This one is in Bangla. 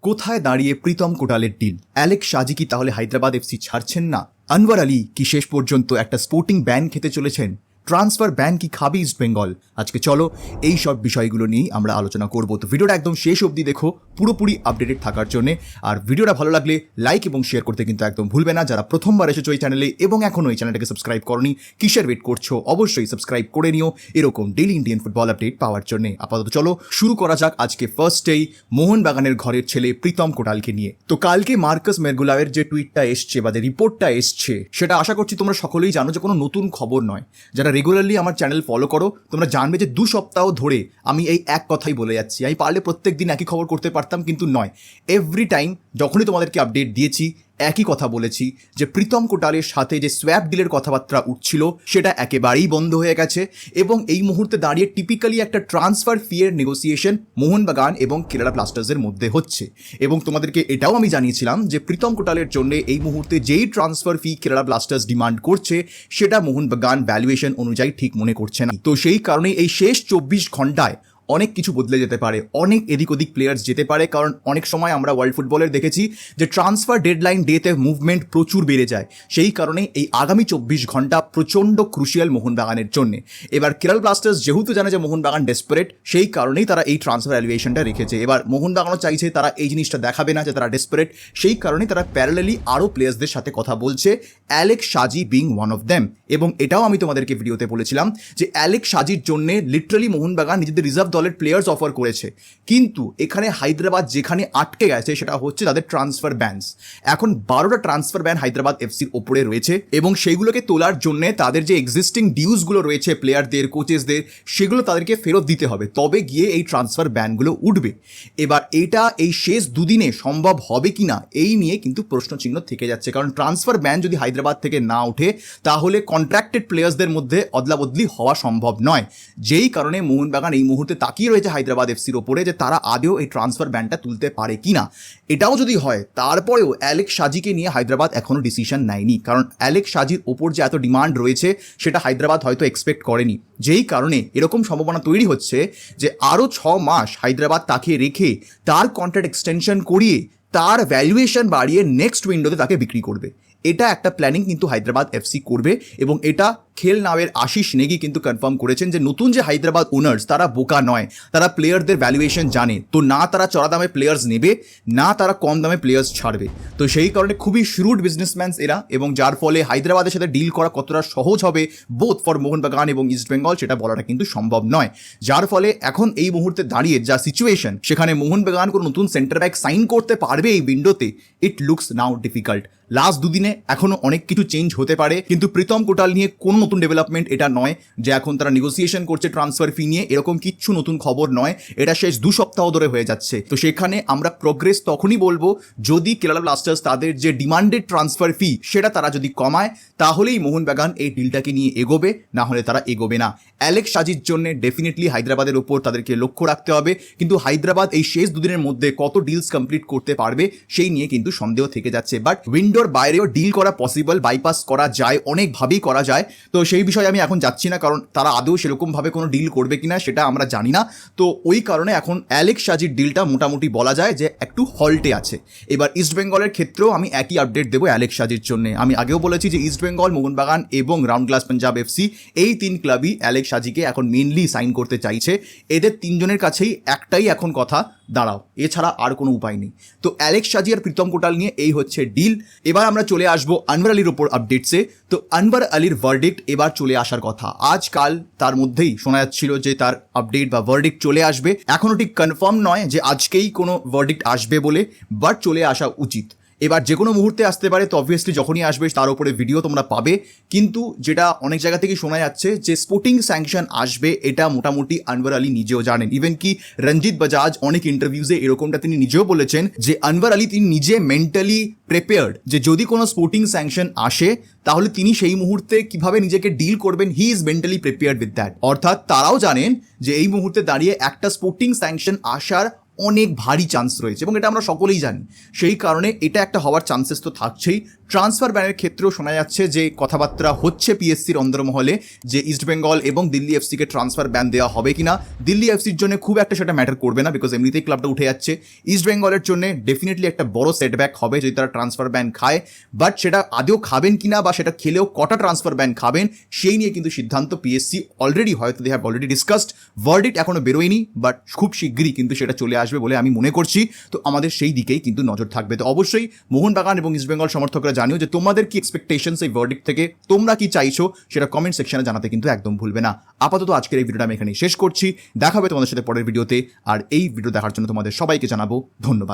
কোথায় দাঁড়িয়ে প্রীতম কোটালের ডিল? অ্যালেক্স সাজি কি তাহলে হায়দ্রাবাদ এফসি ছাড়ছেন না? আনওয়ার আলী কি শেষ পর্যন্ত একটা স্পোর্টিং ব্যান খেতে চলেছেন? ট্রান্সফার ব্যান কি খাবে ইস্ট বেঙ্গল? আজকে চলো এই সব বিষয়গুলো নিয়েই আমরা আলোচনা করব। তো ভিডিওটা একদম শেষ অবধি দেখো পুরোপুরি আপডেটেড থাকার জন্য। আর ভিডিওটা ভালো লাগলে লাইক এবং শেয়ার করতে কিন্তু একদম ভুলবে না। যারা প্রথমবার এসেছো এই চ্যানেলে এবং এখনও এই চ্যানেলটাকে সাবস্ক্রাইব করনি, কিসের ওয়েট করছো? অবশ্যই সাবস্ক্রাইব করে নিও এরকম ডেইলি ইন্ডিয়ান ফুটবল আপডেট পাওয়ার জন্য। আপাতত চলো শুরু করা যাক আজকে ফার্স্টেই মোহনবাগানের ঘরের ছেলে প্রীতম কোটালকে নিয়ে। তো কালকে মার্কাস মেরগুলাওয়ের যে টুইটটা এসছে বা যে রিপোর্টটা এসছে সেটা আশা করছি তোমরা সকলেই জানো যে কোনো নতুন খবর নয়। যারা রেগুলারলি আমার চ্যানেল ফলো করো তোমরা জানবে যে 2 সপ্তাহ ধরে আমি এই এক কথাই বলে যাচ্ছি। আমি পারলে প্রত্যেক দিন একই খবর করতে পারতাম, কিন্তু নয়। এভরি টাইম যখনই তোমাদেরকে আপডেট দিয়েছি একই কথা বলেছি যে প্রীতম কোটালের সাথে যে সোয়াপ ডিলের কথাবার্তা উঠছিল সেটা একেবারেই বন্ধ হয়ে গেছে এবং এই মুহূর্তে দাঁড়িয়ে টিপিক্যালি একটা ট্রান্সফার ফি এর নেগোসিয়েশন মোহনবাগান এবং কেরালা ব্লাস্টার্সের মধ্যে হচ্ছে। এবং তোমাদেরকে এটাও আমি জানিয়েছিলাম যে প্রীতম কোটালের জন্য এই মুহূর্তে যেই ট্রান্সফার ফি কেরালা ব্লাস্টার্স ডিমান্ড করছে সেটা মোহনবাগান ভ্যালুয়েশন অনুযায়ী ঠিক মনে করছে না। তো সেই কারণে এই শেষ 24 ঘন্টায় অনেক কিছু বদলে যেতে পারে, অনেক এদিক ওদিক প্লেয়ার্স যেতে পারে। কারণ অনেক সময় আমরা ওয়ার্ল্ড ফুটবলের দেখেছি যে ট্রান্সফার ডেডলাইন ডেতে মুভমেন্ট প্রচুর বেড়ে যায়। সেই কারণে এই আগামী 24 ঘন্টা প্রচণ্ড ক্রুশিয়াল মোহনবাগানের জন্য। এবার কেরল ব্লাস্টার্স যেহেতু জানে যে মোহনবাগান ডেসপারেট, সেই কারণেই তারা এই ট্রান্সফার ভ্যালুয়েশনটা রেখেছে। এবার মোহনবাগানও চাইছে তারা এই জিনিসটা দেখাবে না যে তারা ডেসপারেট, সেই কারণেই তারা প্যারালালি আরও প্লেয়ার্সদের সাথে কথা বলছে, অ্যালেক্স সাজি বিং ওয়ান অফ দেম। এবং এটাও আমি তোমাদেরকে ভিডিওতে বলেছিলাম যে অ্যালেক্স সাজির জন্য লিটারালি মোহনবাগান নিজেদের রিজার্ভ দলের প্লেয়ার্স অফার করেছে। কিন্তু এখানে হায়দ্রাবাদ যেখানে আটকে গেছে সেটা হচ্ছে তাদের ট্রান্সফার ব্যানস। এখন 12টা ট্রান্সফার ব্যান হায়দ্রাবাদ এফসির ওপরে রয়েছে এবং সেইগুলোকে তোলার জন্য তাদের যে এক্সিস্টিং ডিউজগুলো রয়েছে প্লেয়ারদের, কোচেসদের, সেগুলো তাদেরকে ফেরত দিতে হবে, তবে গিয়ে এই ট্রান্সফার ব্যানগুলো উঠবে। এবার এটা এই শেষ দুদিনে সম্ভব হবে কিনা এই নিয়ে কিন্তু প্রশ্নচিহ্ন থেকে যাচ্ছে। কারণ ট্রান্সফার ব্যান যদি হায়দ্রাবাদ থেকে না ওঠে তাহলে কন্ট্রাক্টেড প্লেয়ার্সদের মধ্যে অদলাবদলি হওয়া সম্ভব নয়। যেই কারণে মোহনবাগান এই মুহূর্তে তাকিয়ে রয়েছে হায়দ্রাবাদ এফসির ওপরে যে তারা আদেও এই ট্রান্সফার ব্যানটা তুলতে পারে কিনা। এটাও যদি হয় তারপরেও অ্যালেক্স সাজিকে নিয়ে হায়দ্রাবাদ এখনও ডিসিশন নেয়নি। কারণ অ্যালেক্স সাজির ওপর যে এত ডিমান্ড রয়েছে সেটা হায়দ্রাবাদ হয়তো এক্সপেক্ট করেনি। যেই কারণে এরকম সম্ভাবনা তৈরি হচ্ছে যে আরও 6 মাস হায়দ্রাবাদ তাকে রেখে তার কন্ট্রাক্ট এক্সটেনশন করিয়ে তার ভ্যালুয়েশন বাড়িয়ে নেক্সট উইন্ডোতে তাকে বিক্রি করবে। এটা একটা প্ল্যানিং কিন্তু হায়দ্রাবাদ এফসি করবে এবং এটা খেল নাওয়ের আশিস নেগি কিন্তু কনফার্ম করেছেন যে নতুন যে হায়দ্রাবাদ ওনার্স তারা বোকা নয়, তারা প্লেয়ারদের ভ্যালুয়েশন জানে। তো না তারা চড়া দামে প্লেয়ার্স নেবে, না তারা কম দামে প্লেয়ার্স ছাড়বে। তো সেই কারণে খুবই শ্রুড বিজনেসম্যানস এরা, এবং যার ফলে হায়দ্রাবাদের সাথে ডিল করা কতটা সহজ হবে বোথ ফর মোহনবাগান এবং ইস্ট বেঙ্গল সেটা বলাটা কিন্তু সম্ভব নয়। যার ফলে এখন এই মুহূর্তে দাঁড়িয়ে যা সিচুয়েশন, সেখানে মোহনবাগান কোনো নতুন সেন্টার ব্যাক সাইন করতে পারবে এই উইন্ডোতে, it looks now difficult. Last দুদিনে এখনও অনেক কিছু চেঞ্জ হতে পারে, কিন্তু প্রীতম কোটাল নিয়ে কোনো নতুন ডেভেলপমেন্ট এটা নয় যে এখন তারা নেগোসিয়েশন করছে ট্রান্সফার ফি নিয়ে, এরকম কিচ্ছু নতুন খবর নয়। এটা শেষ 2 সপ্তাহ ধরে হয়ে যাচ্ছে। তো সেখানে আমরা প্রোগ্রেস তখনই বলবো যদি কেরালা ব্লাস্টার্স তাদের যে ডিমান্ডেড ট্রান্সফার ফি সেটা তারা যদি কমায়, তাহলেই মোহনবাগান এই ডিলটাকে নিয়ে এগোবে, না হলে তারা এগোবে না। অ্যালেক্স সাজির জন্য ডেফিনেটলি হায়দ্রাবাদের ওপর তাদেরকে লক্ষ্য রাখতে হবে, কিন্তু হায়দ্রাবাদ এই শেষ দুদিনের মধ্যে কত ডিলস কমপ্লিট করতে পারবে সেই নিয়ে কিন্তু সন্দেহ থেকে যাচ্ছে। বাট উইন্ডোর বাইরেও ডিল করা পসিবল, বাইপাস করা যায়, অনেকভাবেই করা যায়। তো সেই বিষয়ে আমি এখন যাচ্ছি না, কারণ তারা আদৌ সেরকমভাবে কোনো ডিল করবে কিনা সেটা আমরা জানি না। তো ওই কারণে এখন অ্যালেক্স সাজির ডিলটা মোটামুটি বলা যায় যে একটু হল্টে আছে। এবার ইস্ট বেঙ্গলের ক্ষেত্রেও আমি একই আপডেট দেবো অ্যালেক্স সাজির জন্য। আমি আগেও বলেছি যে ইস্ট বেঙ্গল, মোহনবাগান এবং রাউন্ড গ্লাস পাঞ্জাব এফসি এই 3 ক্লাবই অ্যালেক্স সাজিকে এখন মেনলি সাইন করতে চাইছে। এদের 3 জনের কাছেই একটাই এখন কথা, দাঁড়াও, এছাড়া আর কোনো উপায় নেই। তো অ্যালেক্স সাজি আর প্রীতম কোটাল নিয়ে এই হচ্ছে ডিল। এবার আমরা চলে আসবো আনওয়ার আলীর ওপর আপডেটসে। তো আনওয়ার আলীর ভার্ডিক্ট এবার চলে আসার কথা, আজকাল তার মধ্যেই শোনা যাচ্ছিল যে তার আপডেট বা ভার্ডিক্ট চলে আসবে। এখনও ঠিক কনফার্ম নয় যে আজকেই কোনো ভার্ডিক্ট আসবে বলে, বাট চলে আসা উচিত। এবার যে কোনো মুহূর্তে আসতে পারে, তো অবভিয়াসলি যখনই আসবে তার উপরে ভিডিও তোমরা পাবে। কিন্তু যেটা অনেক জায়গা থেকে শোনা যাচ্ছে যে স্পোর্টিং স্যাংশন আসবে, এটা মোটামুটি আনওয়ার আলী নিজেও জানেন। ইভেন কি রঞ্জিত বাজাজ অনেক ইন্টারভিউজে এরকমটা তিনি নিজেও বলেছেন যে আনওয়ার আলী তিনি নিজে মেন্টালি প্রিপেয়ার্ড যে যদি কোনো স্পোর্টিং স্যাংশন আসে তাহলে তিনি সেই মুহূর্তে কিভাবে নিজেকে ডিল করবেন, he is mentally prepared with that. অর্থাৎ তারাও জানেন যে এই মুহূর্তে দাঁড়িয়ে একটা স্পোর্টিং স্যাংশন আসার অনেক ভারী চান্স রয়েছে এবং এটা আমরা সকলেই জানি। সেই কারণে এটা একটা হওয়ার চান্সেস তো থাকছেই। ট্রান্সফার ব্যানের ক্ষেত্রেও শোনা যাচ্ছে যে কথাবার্তা হচ্ছে পিএসসির অন্দরমহলে যে ইস্টবেঙ্গল এবং দিল্লি এফসিকে ট্রান্সফার ব্যান দেওয়া হবে কিনা। দিল্লি এফসির জন্য খুব একটা সেটা ম্যাটার করবে না, বিকজ এমনিতেই ক্লাবটা উঠে যাচ্ছে। ইস্টবেঙ্গলের জন্য ডেফিনেটলি একটা বড় সেটব্যাক হবে যদি তারা ট্রান্সফার ব্যান খায়, বাট সেটা আদেও খাবেন কিনা বা সেটা খেলেও কটা ট্রান্সফার ব্যান খাবেন সেই নিয়ে কিন্তু সিদ্ধান্ত পিএসসি অলরেডি হয়তো they have already discussed. Verdict এখনো বেরোয়নি, বাট খুব শীঘ্রই কিন্তু সেটা চলে আসবে বলে আমি মনে করছি। তো আমাদের সেই দিকেই কিন্তু নজর থাকবে। তো অবশ্যই মোহনবাগান এবং ইস্টবেঙ্গল সমর্থকরা জানিও যে তোমাদের কি এক্সপেকটেশনস এই ভার্ডিক্ট থেকে, তোমরা কি চাইছো সেটা কমেন্ট সেকশনে জানাতে কিন্তু একদম ভুলবে না। আপাতত আজকের এই ভিডিওটা আমি এখানেই শেষ করছি। দেখা হবে তোমাদের সাথে পরের ভিডিওতে। আর এই ভিডিও দেখার জন্য তোমাদের সবাইকে জানাবো ধন্যবাদ।